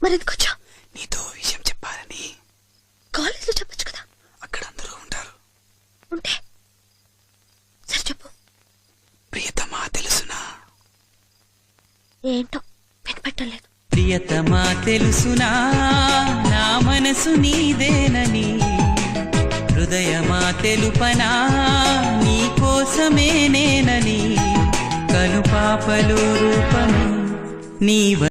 మరెందుకు వచ్చా? నీతో విషయం చెప్పాలని. కాలేజీలో చెప్పొచ్చు కదా. అక్కడ అందరూ ఉంటారు. ఉంటే సరే చెప్పు. ప్రియతమా తెలుసునా? ఏంటో వినపెట్టలేదు. ప్రియతమా తెలుసునా నా మనసు నీదేనని, హృదయమా తెలుపనా నీ కోసమే నేనని, కనుపాపలు రూపమే నీవ